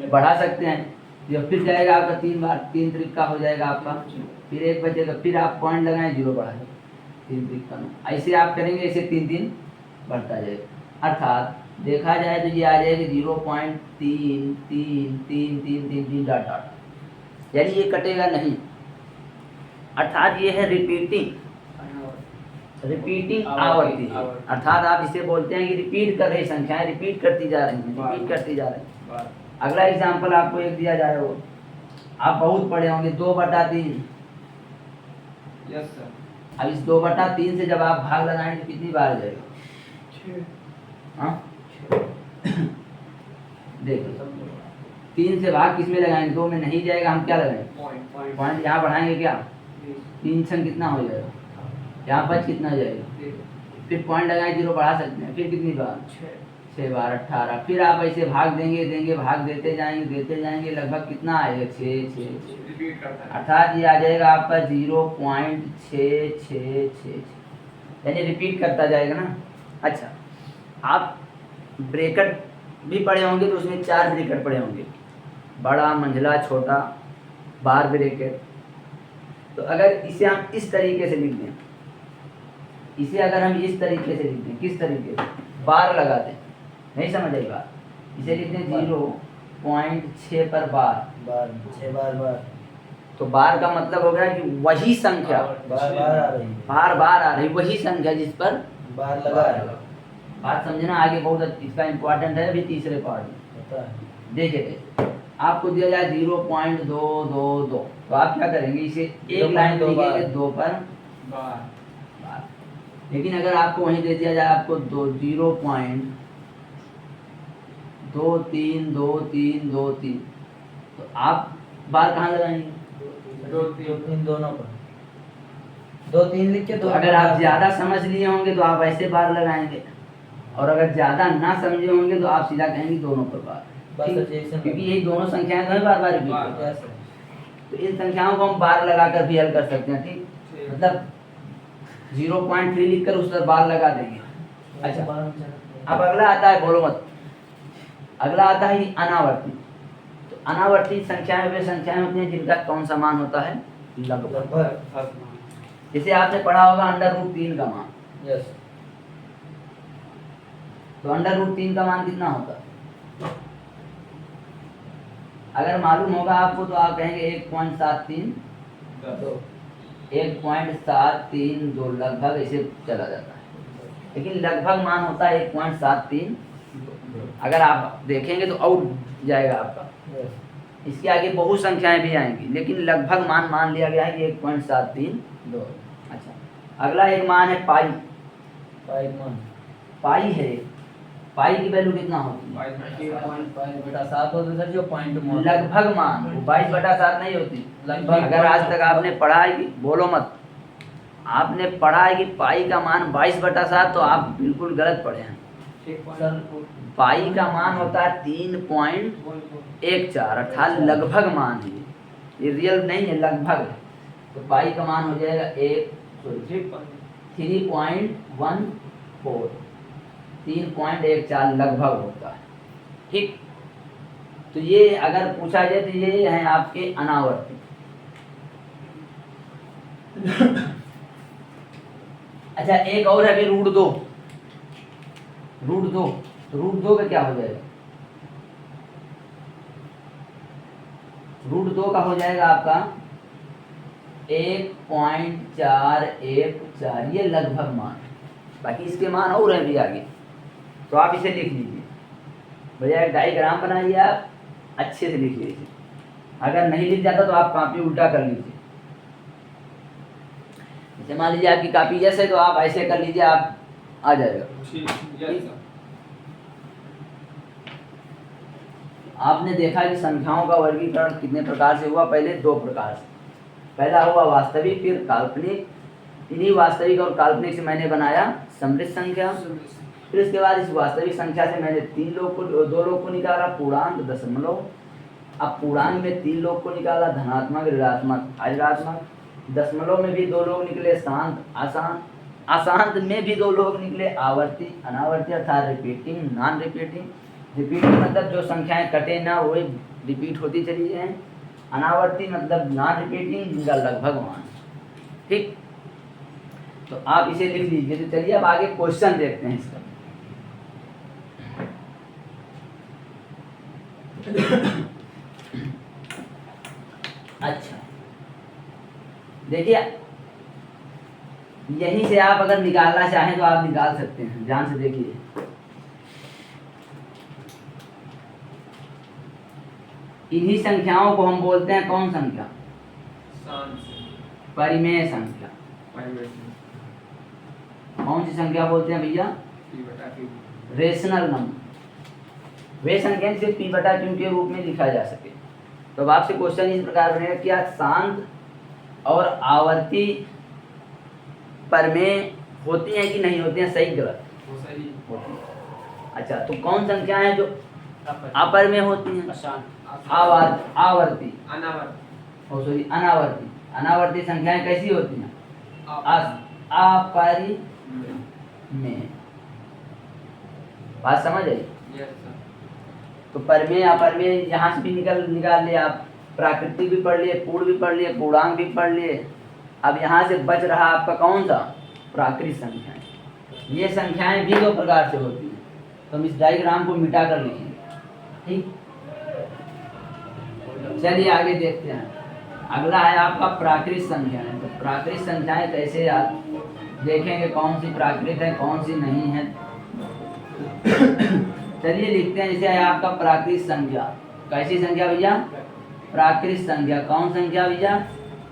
बढ़ा सकते हैं। जब फिर जाएगा आपका 3 बार, 3 त्रिक का हो जाएगा आपका, फिर 1 बचेगा, फिर आप पॉइंट लगाएं 0 बढ़ाएं, 3 त्रिक का 9। ऐसे आप करेंगे, ऐसे 3 बढ़ता जाएगा। अर्थात देखा जाए तो ये आ जाएगा 0.33333 डॉट डॉट, यानी ये कटेगा नहीं। अर्थात ये है रिपीटिंग आवर्ती है। अर्थात आप इसे बोलते हैं कि रिपीट कर रही संख्याएं रिपीट करती जा रही हैं, रिपीट करती जा रही हैं। बार अगला एग्जाम्पल आपको एक दिया जाए, वो आप बहुत पढ़े होंगे, 2/3। यस सर अब इस 2/3 से जब आप भाग लगाएंगे तो कितनी बार जाएगा, हाँ देखो 3 से भाग किस में लगाएंगे, 2 में नहीं जाएगा, हम क्या लगाएंगे, पॉइंट पॉइंट यहाँ बढ़ाएंगे, क्या 3 छंग कितना हो जाएगा, यहाँ बच कितना जाएगा, फिर पॉइंट लगाए 0 बढ़ा सकते हैं, फिर कितनी बार 6 बार 18। फिर आप ऐसे भाग देंगे भाग देते जाएंगे, लगभग कितना आएगा 6 रिपीट करता है। अर्थात ये आ जाएगा आपका 0.6666, यानी रिपीट करता जाएगा ना। अच्छा, आप ब्रैकेट भी पढ़े होंगे तो उसमें 4 ब्रैकेट पढ़े होंगे, बड़ा, मंझला, छोटा, बार ब्रैकेट। तो अगर इसे हम इस तरीके से लिख दें, इसे अगर हम इस तरीके से लिख दें, किस तरीके से, बार लगा दें, नहीं समझ आई बात, इसे लिख दें 0.6 पर बार 6 बार तो बार का मतलब हो गया कि वही संख्या बार आ रही है, बार आ रही, वही संख्या जिस पर बार लगा है, बात समझना। आगे बहुत इसका इम्पोर्टेंट है, अभी तीसरे पार्ट में पता है। देखिए। आपको दिया जाए 0.222, तो आप क्या करेंगे, इसे एक लाइन 0.2 बार। लिखेंगे 2 पर बार बार। लेकिन अगर आपको वहीं दे दिया जाए आपको 0.232323, तो आप बार कहाँ लगाएंगे, 2 2 3 3 दोनों पर 2 3 लिख के तो अगर आप ज़्यादा समझ लिए होंगे तो आप ऐसे बार लगाएंगे, और अगर ज़्यादा ना समझे होंगे तो आप सीधा कहेंगे दोनों पर बार, बस ठीक? ऐसे क्योंकि यही दोनों संख्याएं तो है बार बार रिपीट बार। होती हैं। कैसे तो इन संख्याओं को हम बार लगाकर भी हल कर सकते हैं, ठीक। मतलब 0.3 लिखकर उस पर बार लगा देंगे। अच्छा, अब अगला आता है, बोलो मत, अगला आता है अनावर्ती। तो अनावर्ती संख्याएं वे संख्याएं होती हैं जिनका कौन सा मान होता है, लगभग। लगभग जैसे आपने पढ़ा होगा √3 का मान, यस तो √3 का मान कितना होता है, अगर मालूम होगा आपको तो आप कहेंगे 1.73 1.732, लगभग ऐसे चला जाता है, लेकिन लगभग मान होता है 1.73। अगर आप देखेंगे तो आउट जाएगा आपका, यस इसके आगे बहुत संख्याएं भी आएंगी, लेकिन लगभग मान लिया गया है कि 1.732। अच्छा, अगला एक मान है पाई। 5 मान पाई है, पाई की वैल्यू कितना होती है, 5.5/7 होता सर, जो पॉइंट मान लगभग मान, वो 22/7 नहीं होती। लगभग अगर आज तक आपने पढ़ा है कि, बोलो मत, आपने पढ़ा है कि पाई का मान 22/7, तो आप बिल्कुल गलत पढ़े हैं। सर पाई का मान होता है 3.14, अर्थात लगभग मान है, ये रियल नहीं है, लगभग है। तो पाई का मान हो जाएगा 3.14, 3.14 लगभग होता है, ठीक। तो ये अगर पूछा जाए तो ये हैं आपके अनावर्ती। अच्छा, एक और है कि √2, √2 का क्या हो जाएगा, √2 का हो जाएगा आपका 1.414, ये लगभग मान। बाकी इसके मान और हैं भी आगे, तो आप इसे लिख लीजिए, भैया एक डायग्राम बनाइए, आप अच्छे से लिख लीजिए। अगर नहीं लिख जाता तो आप कॉपी उल्टा कर लीजिए। जैसे मान लीजिए आपकी कॉपी यस है तो आप ऐसे कर लीजिए, आप आ जाएगा। आपने देखा कि संख्याओं का वर्गीकरण कितने प्रकार से हुआ, पहले 2 प्रकार से, पहला हुआ वास्तविक, फिर काल्पनिक, इन्हीं वास्तविक और काल्पनिक से मैंने बनाया समृद्ध संख्या। फिर इसके बाद इस वास्तविक संख्या से मैंने 2 लोग को निकाला, पूर्णांक, दशमलव। अब पूर्णांक में 3 लोग को निकाला, धनात्मक, ऋणात्मक, अऋणात्मक। दशमलव में भी 2 लोग निकले, शांत, अशांत। अशांत में भी 2 लोग निकले, आवर्ती, अनावर्ती, अर्थात रिपीटिंग, नॉन रिपीटिंग। रिपीटिंग मतलब जो संख्याएं कटे ना वही रिपीट होती चली जाए। अनावर्ती मतलब नॉन रिपीटिंग, जिनका लगभग मान। ठीक, तो आप इसे लिख लीजिए। तो चलिए अब आगे क्वेश्चन देखते हैं इसका। अच्छा, देखिए यहीं से आप अगर निकालना चाहें तो आप निकाल सकते हैं, ध्यान से देखिए। इन्हीं संख्याओं को हम बोलते हैं कौन संख्या? परिमेय संख्या। कौन सी संख्या बोलते हैं भैया? Rational number. वे संख्या जिसे p बटा q के रूप में लिखा जा सके। तो अब आपसे क्वेश्चन इस प्रकार बनेगा, क्या शांत और आवर्ती परमेय होती हैं कि नहीं होती हैं? सही गलत? सही होती हैं। अच्छा, तो कौन संख्या है जो अपरमेय होती हैं? आवर्ती, सॉरी अनावर्ती। अनावर्ती संख्याएं कैसी होती हैं? अपरिमेय। बात समझ आई? तो परमेय अपरमेय यहाँ से भी निकाल लिए आप। प्राकृतिक भी पढ़ लिए, पूर्ण भी पढ़ लिए, पूर्णांक भी पढ़ लिए। अब यहाँ से बच रहा आपका कौन सा? प्राकृतिक संख्याएं। ये संख्याएं भी 2 प्रकार से होती हैं, तो हम इस डायग्राम को मिटा कर लिखेंगे। ठीक, चलिए आगे देखते हैं। अगला है आपका प्राकृतिक संख्याएं। तो प्राकृतिक संख्याएं कैसे आप देखेंगे, कौन सी प्राकृतिक है कौन सी नहीं है। चलिए लिखते हैं। जैसे है आपका प्राकृतिक संख्या। कैसी संख्या भैया? प्राकृतिक संख्या। कौन संख्या भैया?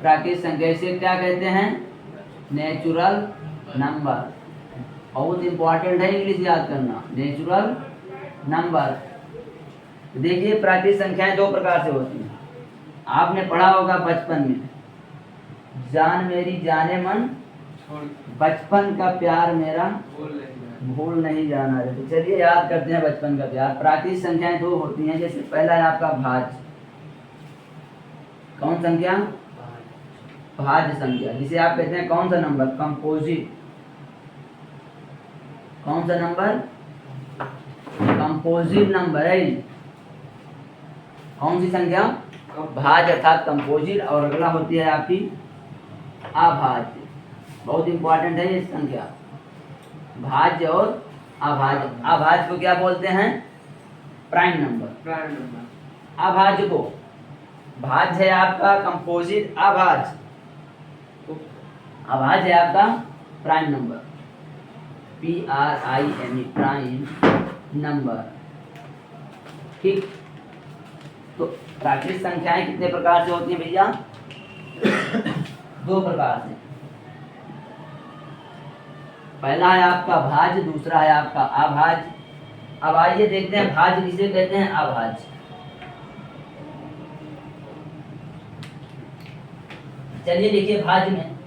प्राकृतिक संख्या। इसे क्या कहते हैं? Natural number. बहुत इंपॉर्टेंट है, इंग्लिश याद करना, नेचुरल नंबर। देखिए प्राकृतिक संख्याएं 2 प्रकार से होती हैं। आपने पढ़ा होगा बचपन में, जान मेरी जाने मन, बचपन का प्यार मेरा भूल नहीं जाना रे। तो चलिए याद करते हैं बचपन का प्यार। प्राकृतिक संख्याएं 2 होती हैं। जैसे पहला है आपका भाज्य। कौन संख्या? भाज्य संख्या, जिसे आप कहते हैं कौन सा नंबर? कंपोजिट। कौन सा नंबर? कंपोजिट नंबर है। कौन सी संख्या? भाज्य अर्थात कंपोजिट। और अगला होती है आपकी अभाज्य। बहुत इंपॉर्टेंट है ये संख्या, भाज्य और अभाज्य। अभाज्य को क्या बोलते हैं? Prime number. अभाज्य को, भाज्य है आपका कंपोजिट, अभाज्य है आपका prime number, PRIME, prime number. ठीक, तो प्राकृतिक संख्याएं कितने प्रकार से होती हैं भैया? 2 प्रकार से। पहला है आपका भाज्य, दूसरा है आपका अभाज्य। अब आइए देखते हैं भाज्य किसे कहते हैं, अभाज्य। चलिए देखिए भाज्य में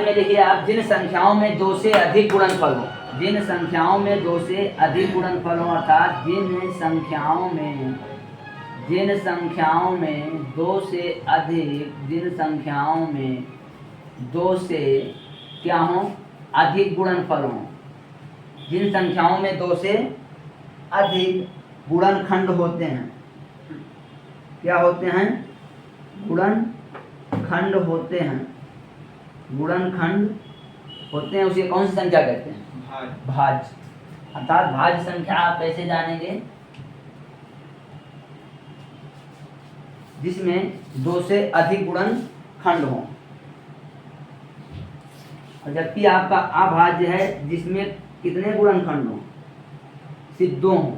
देखिए आप, जिन संख्याओं में 2 से अधिक गुणनफल हो, जिन संख्याओं में 2 से अधिक गुणनफल हो, अर्थात जिन संख्याओं में 2 से क्या हो? अधिक गुणनफल हो। जिन संख्याओं में 2 से अधिक गुणनखंड होते हैं, क्या होते हैं? गुणनखंड होते हैं। उसे कौन सी संख्या कहते हैं? भाज्य। अर्थात भाज्य संख्या आप कैसे जानेंगे? जिसमें 2 से अधिक गुणनखंड हो। और जबकि आपका अभाज्य है जिसमें कितने गुणनखंड हो? सिर्फ 2 हो,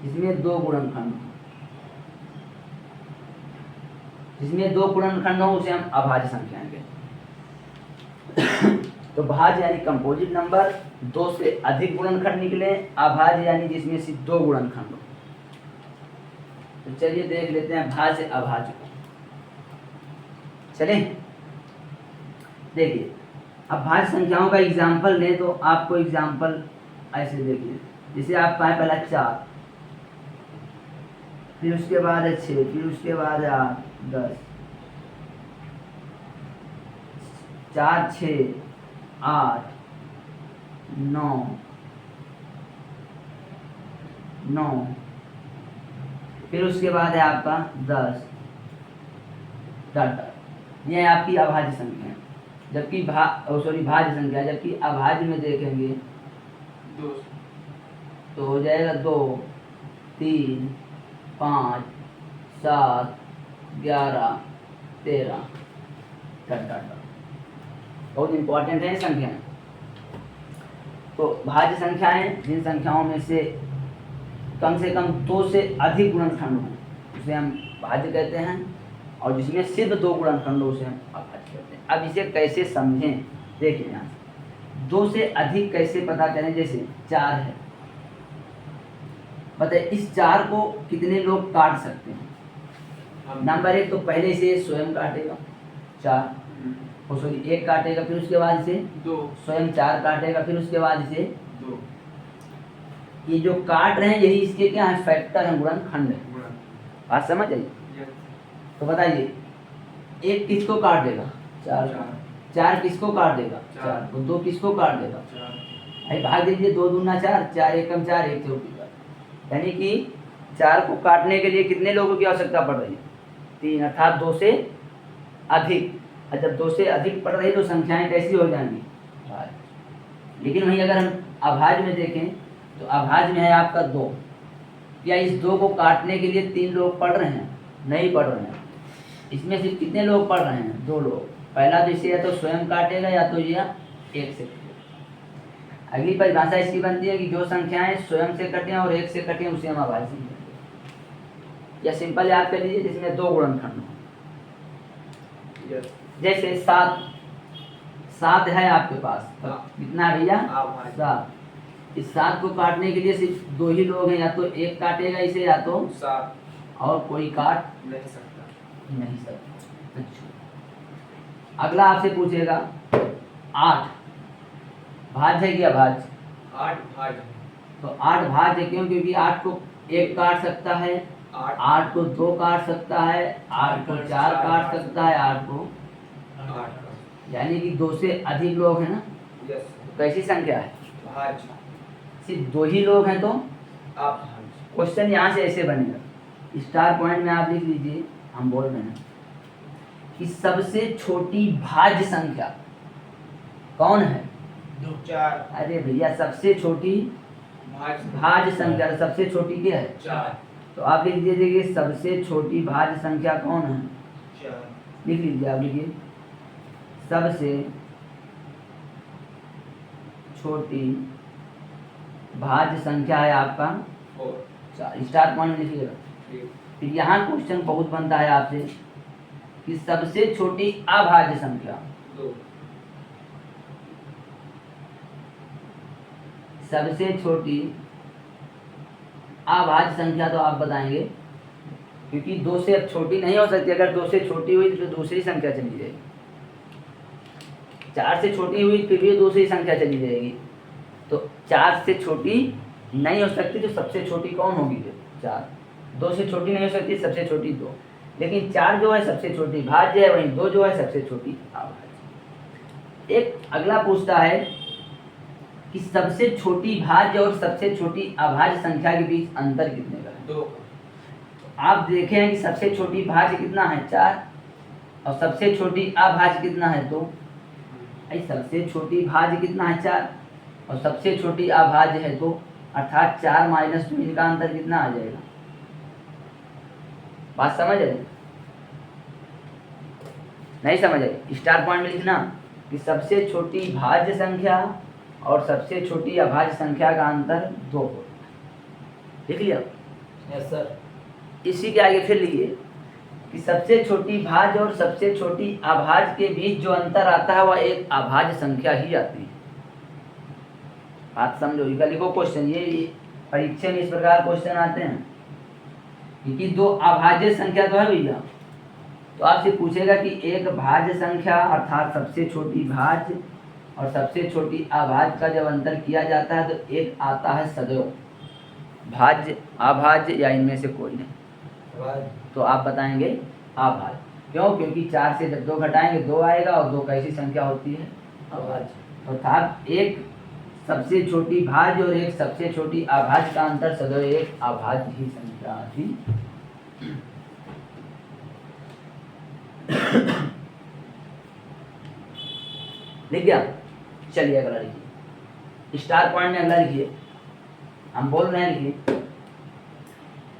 जिसमें 2 गुणनखंड हो। जिसमें 2 गुणनखंड हो उसे हम अभाज्य संख्याएं कहते हैं। तो भाज्य यानी कंपोजिट नंबर, 2 से अधिक गुणनखंड निकले। अभाज्य यानी जिसमें सिर्फ 2 गुणनखंड हो। तो चलिए देख लेते हैं भाज्य अभाज्य को। चलें, देखिए अब भाज्य संख्याओं का एग्जाम्पल लें तो आपको एग्जाम्पल ऐसे देखिए, जैसे आप पाए पहला 4, फिर उसके बाद है 6, फिर उसके बाद है 8, 10, 4, 6, 8, 9, फिर उसके बाद है आपका 10 डाटा। ये है आपकी अभाज्य संख्या। जबकि भाज्य संख्या, जबकि अभाज्य में देखेंगे 2 तो हो जाएगा 2, 3, 5, 7, 11, 13 डाटा। बहुत इंपॉर्टेंट है संख्याएं। तो भाज्य संख्याएं जिन संख्याओं में से कम 2 से अधिक गुणनखंड हो उसे हम भाज्य कहते हैं, और जिसमें सिर्फ 2 गुणनखंड हो उसे हम अभाज्य कहते हैं। अब इसे कैसे समझें, देखिए यहाँ से 2 से अधिक कैसे पता करें। जैसे 4 है, बताइए इस 4 को कितने लोग काट सकते हैं। नंबर 1 तो पहले इसे स्वयं काटेगा 4, सॉरी 1 काटेगा, फिर उसके बाद इसे 2 स्वयं 4 काटेगा, फिर उसके बाद इसे 2 ये जो काट रहे हैं यही इसके क्या है, फैक्टर है, गुणनखंड है। गुणा बात समझ आई। यस तो बताइए 1 किसको काट देगा, 4, 4 किसको काट देगा, 4, तो 2 किसको काट देगा, 4 भाई भाग दीजिए, 2 दूना 4, 4 एकम 4, 1 चौकी का, यानी कि 4 को काटने के लिए कितने लोगों की आवश्यकता पड़ रही है, 3, अर्थात 2 से अधिक। और जब 2 से अधिक पड़ रही तो संख्याएं कैसी हो जाएंगी, भाज्य। लेकिन वहीं अगर हम अभाज्य में देखें तो अभाज्य में है आपका 2, या इस 2 को काटने के लिए 3 लोग पढ़ रहे हैं, नहीं पढ़ रहे हैं। इसमें से कितने लोग पढ़ रहे हैं, 2 लोग। पहला तो इसे या तो स्वयं काटेगा या तो ये 1 से काटेगा। अगली परिभाषा इसकी बनती है कि जो संख्याएं स्वयं से कटें और 1 से कटें उसे हम अभाज्य कहते हैं। या सिंपल याद कर लीजिए जिसमें 2 गुणनखंड हो। यस जैसे 7 है आपके पास, कितना है भैया, अभाज्य 7। इस 7 को काटने के लिए सिर्फ 2 ही लोग हैं, या तो 1 काटेगा इसे या तो 7 और कोई काट नहीं सकता। नहीं सकता। अच्छा, अगला आपसे पूछेगा 8 भाज्य है कि अभाज्य, 8 भाज्य तो 8 भाज्य क्यों, क्योंकि 8 को 1 काट सकता है, 8 को 2 काट सकता है, 8 को 4 काट सकता है, 8 को, 8 यानी कि 2 से अधिक लोग हैं ना। यस तो कैसी संख्या है, भाज्य सिर्फ 2 ही लोग हैं तो अभाज्य। क्वेश्चन यहाँ से ऐसे बनेगा, स्टार पॉइंट में आप लिख लीजिए, हम बोल रहे हैं कि सबसे छोटी भाज्य संख्या कौन है, 4 अरे भैया सबसे छोटी भाज्य संख्या, सबसे छोटी क्या है, 4 तो आप लिख दीजिए कि सबसे छोटी भाज्य संख्या कौन है, 4 लिख लीजिए आप, लिखिए सबसे छोटी भाज्य संख्या है आपका 4, स्टार पॉइंट लिखिएगा। फिर यहाँ क्वेश्चन बहुत बनता है आपसे कि सबसे छोटी अभाज्य संख्या, 2 सबसे छोटी अभाज्य संख्या तो आप बताएंगे, क्योंकि 2 से अब छोटी नहीं हो सकती। अगर 2 से छोटी हुई तो दूसरी संख्या चली जाएगी, 4 से छोटी हुई फिर भी दूसरी संख्या चली जाएगी। तो 4 से छोटी नहीं हो सकती तो सबसे छोटी कौन होगी, 4। 2 से छोटी नहीं हो सकती, सबसे छोटी 2, लेकिन 4 जो है सबसे छोटी भाज्य है, वहीं 2 जो है सबसे छोटी अभाज्य। एक अगला पूछता है कि सबसे छोटी भाज्य और सबसे छोटी अभाज्य संख्या के बीच अंतर कितने का है। 2 आप देखें कि सबसे छोटी भाज्य कितना है, 4, और सबसे छोटी अभाज्य कितना है, 2। सबसे छोटी भाज्य कितना है, 4, और सबसे छोटी अभाज्य है 2, अर्थात 4 - 2, इनका अंतर कितना आ जाएगा। बात समझ आई, नहीं समझ आई, स्टार पॉइंट में लिखना कि सबसे छोटी भाज्य संख्या और सबसे छोटी अभाज्य संख्या का अंतर 2 होता है। लिख लिया, यस सर। इसी के आगे फिर लिखिए कि सबसे छोटी भाज्य और सबसे छोटी अभाज्य के बीच जो अंतर आता है वह एक अभाज्य संख्या ही आती है। बात समझो, इनका लिखो क्वेश्चन, ये परीक्षा में इस प्रकार क्वेश्चन आते हैं, क्योंकि 2 अभाज्य संख्या तो है भैया, तो आपसे पूछेगा कि एक भाज्य संख्या अर्थात सबसे छोटी भाज्य और सबसे छोटी अभाज्य का जब अंतर किया जाता है तो एक आता है सदैव भाज्य अभाज्य या इनमें से कोई नहीं। तो आप बताएंगे अभाज्य। क्यों? क्योंकि 4 से जब 2 घटाएंगे 2 आएगा और 2 कैसी संख्या होती है? अभाज्य। अर्थात एक सबसे छोटी भाज्य और एक सबसे छोटी अभाज्य का अंतर सदैव एक अभाज्य ही संख्या थी। लिख गया? चलिए अगला लिखिए। स्टार पॉइंट में अगला लिखिए। हम बोल रहे हैं लिखिए।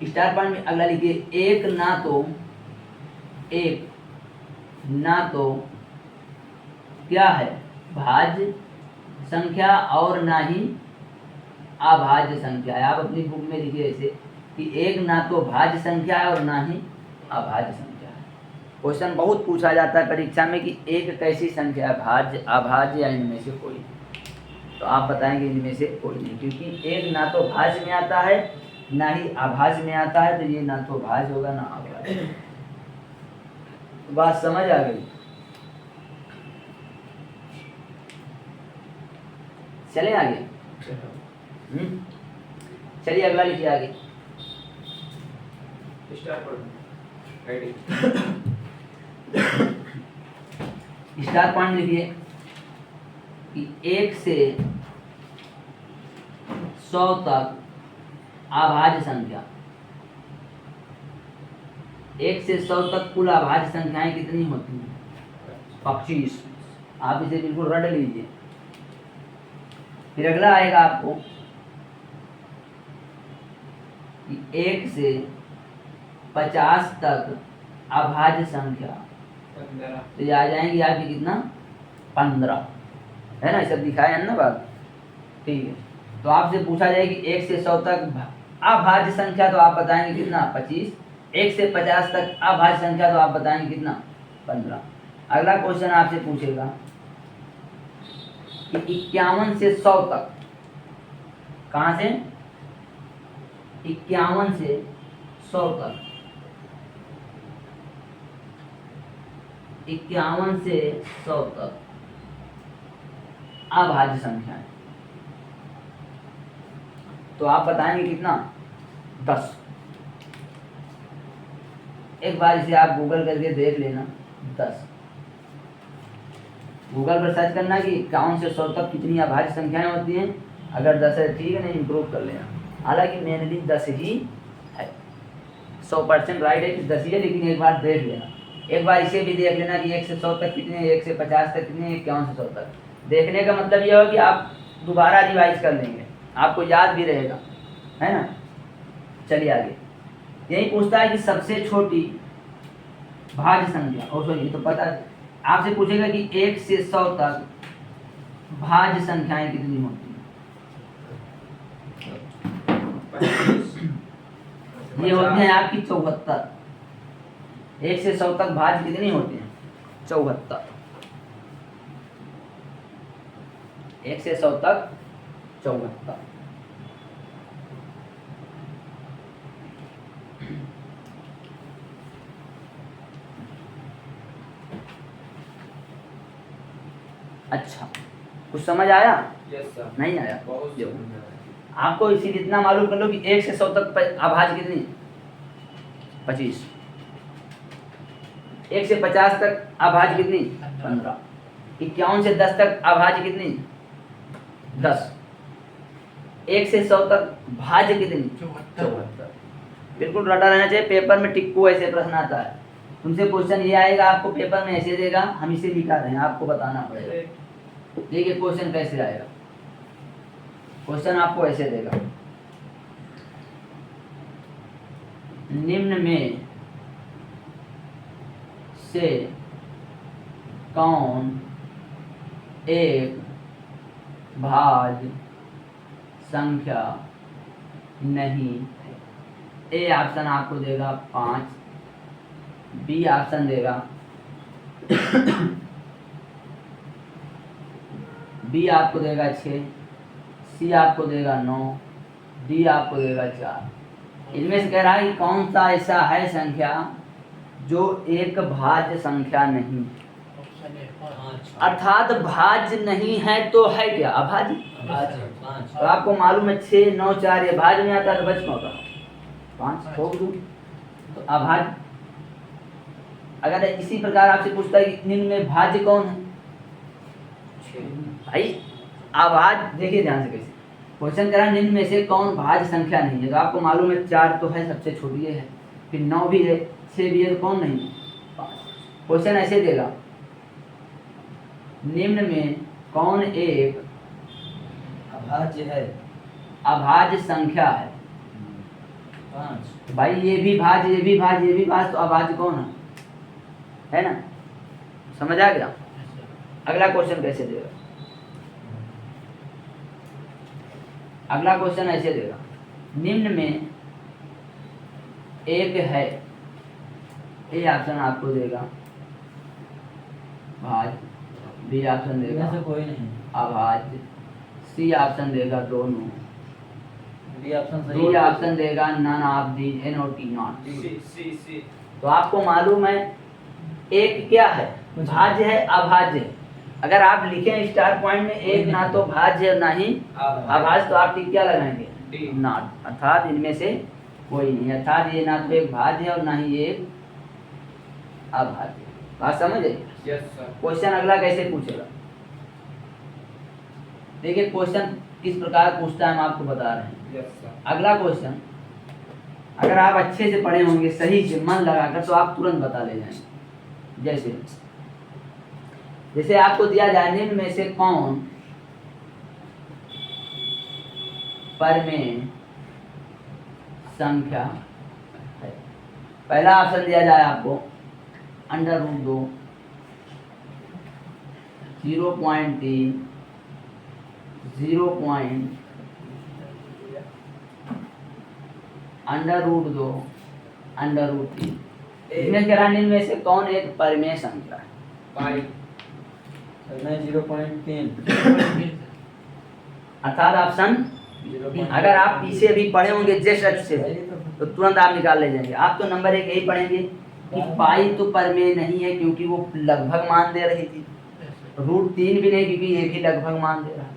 स्टार पॉइंट में अगला लिखिए। एक ना तो क्या है भाज्य संख्या और ना ही अभाज्य संख्या है। आप अपनी बुक में लिखिए ऐसे कि एक ना तो भाज्य संख्या है और ना ही अभाज्य संख्या है। क्वेश्चन बहुत पूछा जाता है परीक्षा में कि एक कैसी संख्या है, भाज्य अभाज्य या इनमें से कोई। तो आप बताएंगे इनमें से कोई नहीं, क्योंकि एक ना तो भाज्य में आता है ना ही अभाज्य में आता है, तो ये ना तो भाज्य होगा ना अभाज्य। तो बात समझ आ गई? चले आगे। चलिए अगला लिखिए आगे। स्टार पॉइंट लिखिए कि 1 से 100 तक अभाज्य संख्या। 1 से 100 तक कुल अभाज्य संख्याएं कितनी होती हैं? 25। आप इसे बिल्कुल रट लीजिए। फिर अगला आएगा आपको कि 1 से 50 तक अभाज्य संख्या। तो ये आ जाएंगी आपकी कितना? 15 है ना? सब दिखाया है ना बात? ठीक है। तो आपसे पूछा जाए कि 1 से 100 तक अभाज्य संख्या, तो आप बताएंगे कितना? 25। 1 से 50 तक अभाज्य संख्या, तो आप बताएंगे कितना? 15। अगला क्वेश्चन आपसे पूछेगा कि 51 से 100 तक। कहाँ से? 51 से 100 तक। 51 से 100 तक अभाज्य संख्या है। तो आप बताएंगे कितना? 10। एक बार इसे आप गूगल करके देख लेना। 10 गूगल पर सर्च करना कि 51 से 100 तक कितनी अभाज्य संख्याएं होती हैं। अगर 10 है ठीक है, नहीं इम्प्रूव कर लेना। हालांकि मेनली 10 ही है। 100% राइट है कि 10 ही है, लेकिन एक बार देख लेना। एक बार इसे भी देख लेना कि 1 से 100 तक कितने, 1 से 50 तक कितने, 51 से 100 तक। देखने का मतलब यह हो कि आप दोबारा रिवाइज कर लेंगे, आपको याद भी रहेगा, है ना? चलिए आगे। यही पूछता है कि सबसे छोटी भाज्य संख्या। और सॉरी, ये तो पता है। आपसे पूछेगा कि 1 से 100 तक भाज्य संख्याएं कितनी होती हैं? ये होती हैं आपकी 74। 1 से 100 तक भाज्य कितनी होती हैं? 74। 1 से 100 तक 74। अच्छा, कुछ समझ आया? Yes sir. नहीं आया? बहुत जो आपको इसी इतना मालूम कर लो कि 1 से 100 तक अभाज्य कितनी? 25। 1 से 50 तक अभाज्य कितनी? 15। 51 से 10 तक अभाज्य कितनी? 10। 1 से 100 तक भाज्य कितनी? 74। बिल्कुल रटा रहना चाहिए। पेपर में टिक्कू ऐसे प्रश्न आता है, उनसे क्वेश्चन ये आएगा, आपको पेपर में ऐसे देगा, हम इसे लिखा रहे हैं, आपको बताना पड़ेगा। देखिए क्वेश्चन कैसे आएगा। क्वेश्चन आपको ऐसे देगा, निम्न में से कौन एक भाज्य संख्या नहीं है? ए ऑप्शन आपको देगा 5, बी ऑप्शन देगा बी आपको देगा 6, सी आपको देगा 9, डी आपको देगा 4। इनमें से कह रहा है कि कौन सा ऐसा है संख्या जो एक भाज्य संख्या नहीं, ऑप्शन ए 5। अर्थात भाज्य नहीं है तो है क्या? अभाज्य। पाँच। तो आपको मालूम है 6, 9, 4 ये भाज्य में आता है तो बच कौन रहा? 5 ठोक दूं तो अभाज्य। अगर इसी प्रकार आपसे पूछता है कि निम्न में भाज्य कौन है, भाई अभाज्य देखिए ध्यान से कैसे क्वेश्चन करा, निम्न में से कौन भाज्य संख्या नहीं है। तो आपको मालूम है 4 तो है, सबसे छोटी है, फिर 9 भी है, 6 भी है, तो कौन नहीं है? 5। क्वेश्चन ऐसे देगा, निम्न में कौन एक अभाज्य है? अभाज्य संख्या है? 5। भाई ये भी भाज्य, ये भी भाज्य, ये भी भाज्य, तो अभाज्य कौन है ना? समझ आ गया? अगला क्वेश्चन कैसे देगा? अगला क्वेश्चन ऐसे देगा, निम्न में एक है, ए ऑप्शन आपको देगा भाज्य, बी ऑप्शन देगा इनमें से कोई नहीं। अभाज्य, सी ऑप्शन देगा दोनों, डी ऑप्शन सही डी है। ऑप्शन देगा none of the, NOT not. C. तो आपको मालूम है एक क्या है? भाज्य है, अभाज्य है। अगर आप लिखें स्टार पॉइंट में एक ना तो भाज्य है ना ही अभाज्य, तो आप टिक क्या लगाएंगे? डी। नॉट। अर्थात इनमें से कोई नहीं, अर्थात ये ना तो एक भाज्य है और ना ही ये एक अभाज्य। बात समझ आई? Yes sir. क्वेश्चन अगला कैसे पूछेगा? देखिए क्वेश्चन किस प्रकार पूछता है हम आपको बता रहे हैं। Yes sir. अगला क्वेश्चन अगर आप अच्छे से पढ़े होंगे, सही से मन लगाकर, तो आप तुरंत बता ले जाएंगे। जैसे आपको दिया जाए, निम्न में से कौन परमेय संख्या है? पहला ऑप्शन दिया जाए आपको √2, 0.3, 0. √2, √3। इसमें कह रहा निम्न में से कौन एक परमेय संख्या है? 5। सर मैं 0.3। अर्थात ऑप्शन, 0.3। अगर आप पीछे भी पढ़े होंगे जस्ट अच्छे से, तो तुरंत आप निकाल ले जाएंगे। आप तो नंबर 1 यही पढ़ेंगे कि पाई तो परमेय नहीं है क्योंकि वो लगभग मान दे रही थी, √3 भी नहीं क्योंकि ये भी लगभग मान दे रहा है,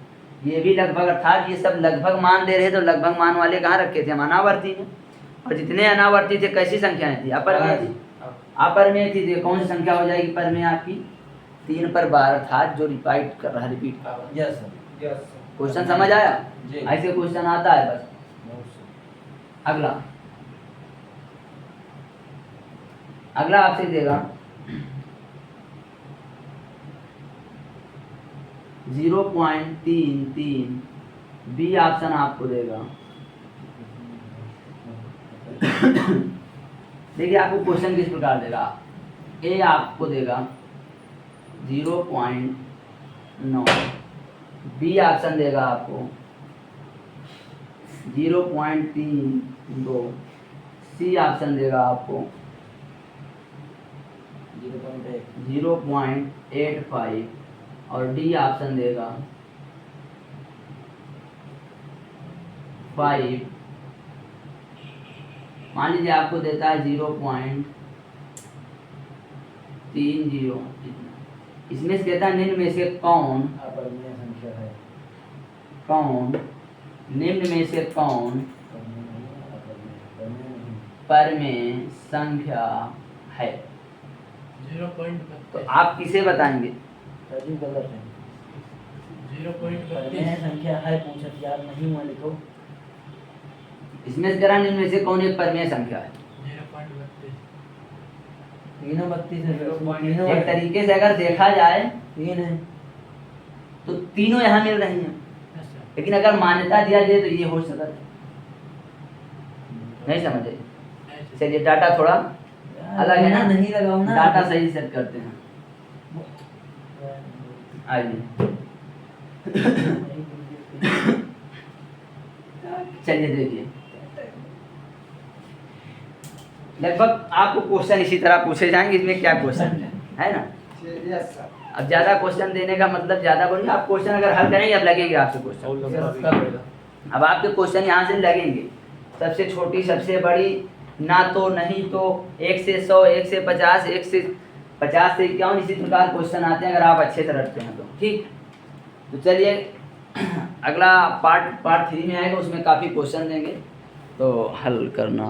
ये भी लगभग, अर्थात ये सब लगभग मान दे रहे। तो लगभग मान वाले कहाँ रखे थे हम? अनावर्ती में। और जितने अनावर्ती थे कैसी संख्याएं थी? अपरमेय थी। अपरमेय थी तो कौन सी संख्या हो जाएगी परमेय आपकी? 3 पर 12, अर्थात जो रिपीट कर रहा है, रिपीट कर रहा है। Yes sir. Yes sir. Question समझ आया? जी। ऐसे क्वेश्चन आता है बस। अगला आपसे देगा 0.33, बी ऑप्शन आपको देगा। देखिए आपको क्वेश्चन किस प्रकार देगा, ए आपको देगा 0.9, बी ऑप्शन देगा आपको 0.32, सी ऑप्शन देगा आपको 0.85 और डी ऑप्शन देगा 5। मान लीजिए आपको देता है 0.30। इसमें से कहता है निम्न में से कौन अपरमेय संख्या है? निम्न में से कौन परमेय संख्या है? 0.32। तो आप किसे बताएंगे? सर जी गलत है। 0.32। परमेय संख्या है पूछत यार नहीं हुआ लिखो। इसमें से करा निम्न में से कौन एक परमेय संख्या है? 0.32। तीनों 32 है। तीनों एक तरीके से अगर देखा जाए 3 है। तो तीनों यहाँ मिल रही हैं, यस सर। लेकिन अगर मान्यता दिया जाए तो ये हो सकता है। नहीं समझे? चलिए डाटा थोड़ा अलग है ना, नहीं लगाओ ना। डाटा सही सेट करते हैं। आइए चलिए देखिए, लगभग आपको क्वेश्चन इसी तरह पूछे जाएंगे। इसमें क्या क्वेश्चन है ना? Yes sir. अब ज्यादा क्वेश्चन देने का मतलब ज्यादा बोलिए, आप क्वेश्चन अगर हल करेंगे अब लगेंगे आपसे क्वेश्चन। अब आपके क्वेश्चन यहाँ से लगेंगे, सबसे छोटी सबसे बड़ी ना तो, नहीं तो, 1 से 100, 1 से 50, 1 से 50 से 51, इसी प्रकार क्वेश्चन आते हैं अगर आप अच्छे से रटते हैं तो। ठीक, तो चलिए अगला पार्ट 3 में आएगा, उसमें काफ़ी क्वेश्चन देंगे तो हल करना।